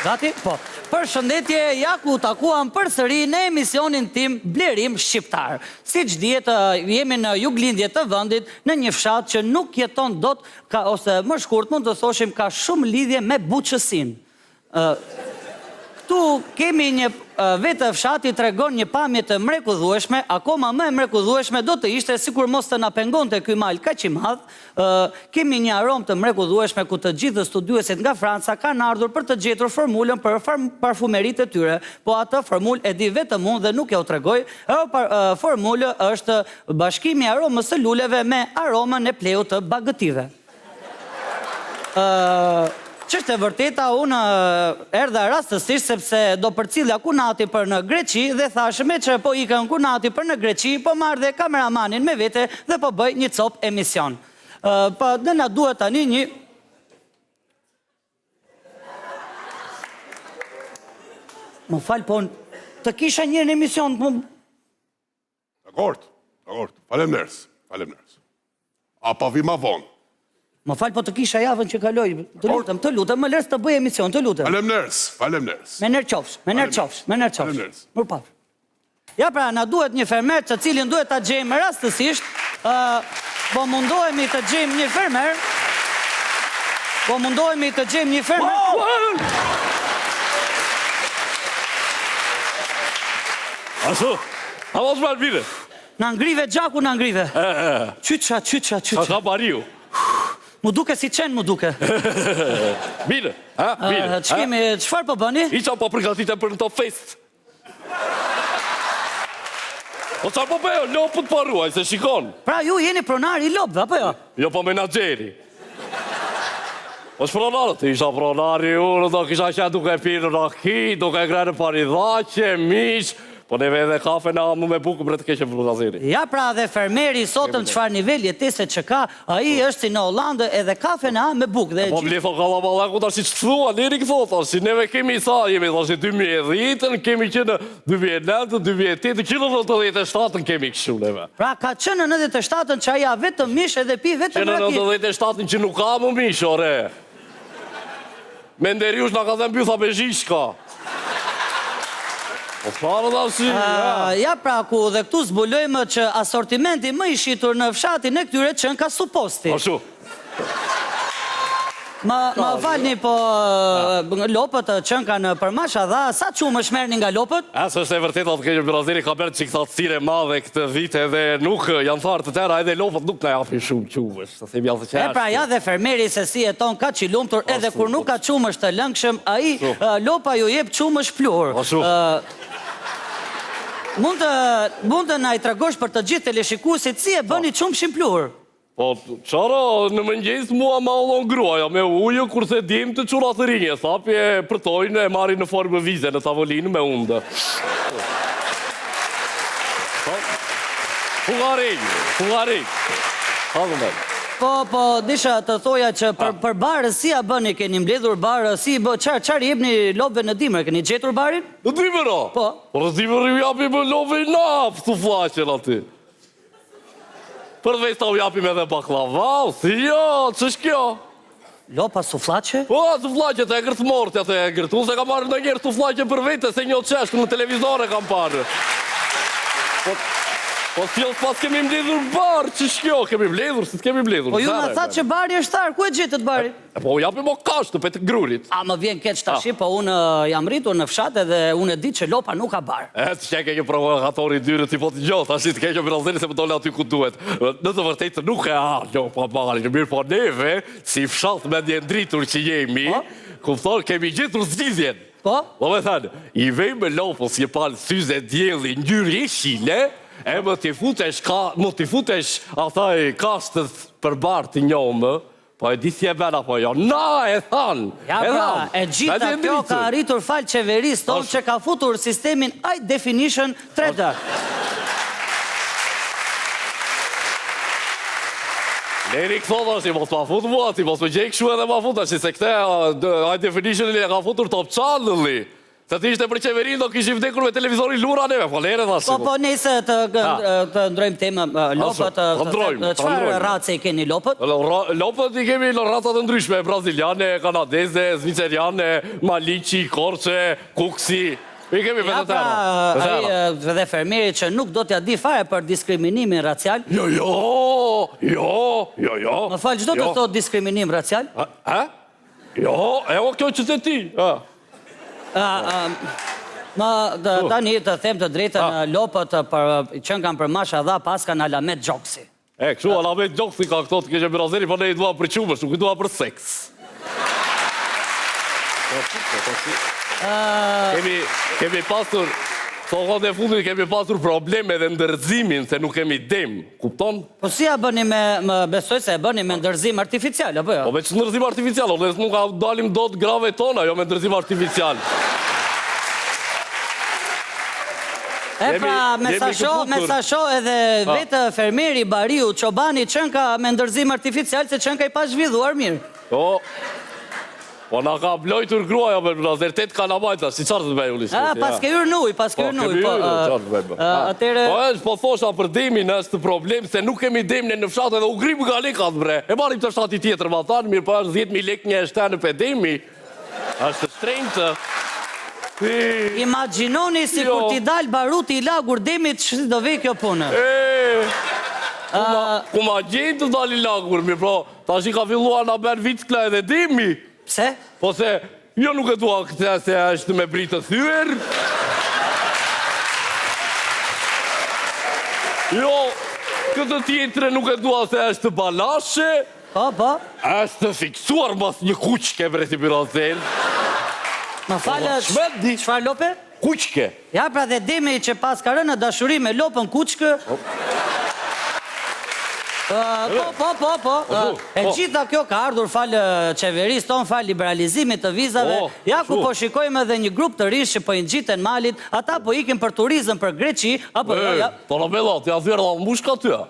Gati? Po. Përshëndetje, ja ku takuam përsëri në emisionin tim Blerim Shqiptar. Siç dihet, jemi në juglindje të vendit, në një fshat që nuk jeton dot, ose më shkurt mund të thoshim ka shumë lidhje me buçësinë. Këtu kemi një vetë fshati tregon një pamje të mrekullueshme, akoma më e mrekullueshme do të ishte sikur mos të na pengonte ky mal kaq i madh. Kemi një aromë të mrekullueshme ku të gjithë studiuesit nga Franca kanë ardhur për të gjetur formulën për parfumeritë e tyre, po atë formulë e di vetëm unë dhe nuk ja u tregoj. Formula është bashkimi i aromës së luleve me aromën e pleut të bagëtive. Ç'është e vërteta, unë erdha rastësisht sepse do përcillja Kunati për në Greqi dhe thash me që po ikën Kunati për në Greqi, po marr dhe kameramanin me vete dhe po bëj një cop emision. Po dhe na duhet tani një Më fal, po të kisha një në emision. Dakord. Faleminderit. A pa vi ma vonë? Më falë, po të kisha javën që kaloj. Të lutem, më lërës të bëj emision, të lutem. Faleminderit. Me nërë qofsh. Mërë pafë. Ja pra, na duhet një fermer të cilin duhet të gjejmë rastësisht. Po mundohemi të gjejmë një fermer. Ashtu, a mos më albire? Në ngrive gjaku, në ngrive. Qyqa. Sa ka bariu? Mu duke si qenë, mu duke. Mire, ha? Mire. Qëfar po bëni? Iqa po përgatitem për në top fest. O qarë po bëjo, lopët po ruaj, se shikon. Pra ju jeni pronari i lopëve, apo jo? Jo po menagjeri. O shpronarë, të isha pronari unë, do kisha që duke pirë raki, duke grenë paridhaqe, mish, po neve edhe kafe në amu me buku për të keqe vëllaziri. Ja pra dhe fermeri sotëm qëfar nivel jetese që ka, a i është si në Hollandë edhe kafe në amu me bukë. Po më litho kalabalaku ta si që të thua, lirik thota, si neve kemi sa, jemi ta si 2010, kemi që në 2009, 2008, që në 97 kemi këshu neve. Pra ka që në 97 që aja vetëm mish edhe pi vetëm raki. Që në 97 që nuk ka më mish, ore. Me nderiush nga ka dhe mbytha me zhishka. Ja pra ku dhe këtu zbulojmë që asortimenti më i shitur në fshatin e këtyre qënë ka suposti. Ashtu. Ma falni po lopët qënë ka në përmasha dha, sa qumë është merni nga lopët? Asë është e vërtet atë keqë Brazili ka bërë që këta cire madhe këtë vite dhe nuk janë tharë të tëra edhe lopët nuk në japi shumë qumësh. E pra ja dhe fermeri se si e ton ka që lumëtur edhe kur nuk ka qumësh të lëngshëm, a i lopa ju jep qumësh plur. Mund të na i tregosh për të gjithë teleshikuesit si e bëni qumshin plur? Po, qara, në mëngjes mua ma ullon gruaja me ujë, kurse dim të qurat të rinje, thapje përtojnë e marri në formë vize në tavolinë me undë. Fungarinj. Po, disha të thoja që për barë, si a bëni, keni mbledhur barë, si bë, qarë jebni lopëve në dimër, keni gjetur barin? Në dimër, a? Po. Por në dimër ju japim lopëve i nafë, të flaqen ati. Për dhe sta u japim edhe baklava, si jo, që shkjo? Lopa suflaqe? Po, suflaqe të e gërtë mortë, atë e gërtë. Unë se ka marrë në njerë suflaqe për vete, se një qeshku në televizore kam parë. Po, si jo s'pas kemi mbledhur barë, që shkjo? Kemi mbledhur, si t'kemi mbledhur. Po, ju në thatë që bari është tarë, ku e gjithët bari? Po, u japim o kashtë, për të grurit. A, më vjen keq tashi, po unë jam rritur në fshat edhe unë e di që lopa nuk ka barë. Që që ke një provokatori dyrë, ti po të gjotë, ashtë të ke një Brazili se më dole aty ku duhet. Në të vërtetë nuk e lopa barë, në mirë po neve, si fshat me një ndritur që jemi, kuptor, kemi gjithur zgjidhjen. Po? Do me thënë, i vej me lopës një palë syze djeli njërë jeshile, e më t'i futesh ataj kastët për barë të njomë, po e di si e bena po jo. Na, e thanë! Ja pra, e gjitha kjo ka arritur falë qeveris tonë që ka futur sistemin High Definition 3D. Leri këthot është, i mos ma futë mua, ti mos me gjejkë shu edhe ma futë, është se këte High Definition e ka futur Top Channel-i. Se të ishte për qeverinë, do kishim vdekur me televizori lura neve, po lere dhe Po, po, nëse të ndrojmë temë lopët, çfarë race i keni lopët? Lopët i kemi në racat të ndryshme, braziliane, kanadeze, zviceriane, maliqi, korçe, kuksi. I kemi Ja, vetë pra, dhe fermieri që nuk do t'ja di fare për diskriminimin racial. Jo. Më falë, çdo të thot diskriminim racial? Jo, kjo që të ti. Tani të them të drejtën, lopët që kanë për masha dha pas kanë Alamet Gjoksi. Kështu, Alamet Gjoksi ka këto të keqe Brazili, po ne i dua për qumësh, nuk i dua për seks. Kemi pasur, kohët e fundit kemi pasur probleme dhe ndërzimin, se nuk kemi dem, kupton? Po si ja bëni më besoj se e bëni me ndërzim artificial, apo jo? Po me që ndërzim artificial, dhe nuk ka dalim do të grave tona, jo me ndërzim artificial. E pra, me sa sho edhe vetë fermeri, bariu, qobani, qënë ka me ndërzim artificial, se qënë ka i pa zhvidhuar mirë. Po na ka blojtur gruaja me brazer, 8 kanabajta, si qartë të me u lisë. Pas ke hyrë nuj, pas ke hyrë nuj. Atere... Po thosha për demin është problem, se nuk kemi demin në fshatë edhe u grimë galikat, bre. E marim të fshati tjetër, ma thanë, mirë po është 10.000 lek një eshte për demi. është shtrenjtë. Imaginoni si kur t'i dal baruti i lagur demit, që do vej kjo punë. Ku ma gjenë të dal i lagur, mirë pro, ta shi ka filluar nga ben vickla edhe demi. Pse? Po se, jo nuk e dua këte se është me britë të thyër. Jo, këtë tjetre nuk e dua se është balashe. Po. është fiksuar mas një kuqke, bre si birozel. Më falë, çfarë lope? Kuqke. Ja, pra dhe demi që pas ka rënë në dashuri me lopën kuqkë. Po. E gjitha kjo ka ardhur falë qeveris ton, falë liberalizimit të vizave. Ja ku po shikojmë edhe një grup të rish që po i ngjiten malit, ata po ikin për turizëm për Greqi, apo jo? Po në belat, ja thyrë dhe mbush ka tyja.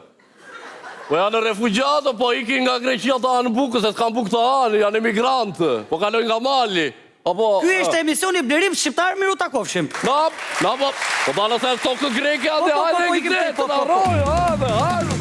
Po janë refugjatë, po ikin nga Greqia të anë bukës, e s'kanë bukë të anë, janë emigrantë, po kalojnë nga Mali. Ky ishte emisioni Blerim Shqiptar, miru ta kofshim. Po da në thërë tokë greke, hajde, hajde, hajde, hajde, hajde, hajde,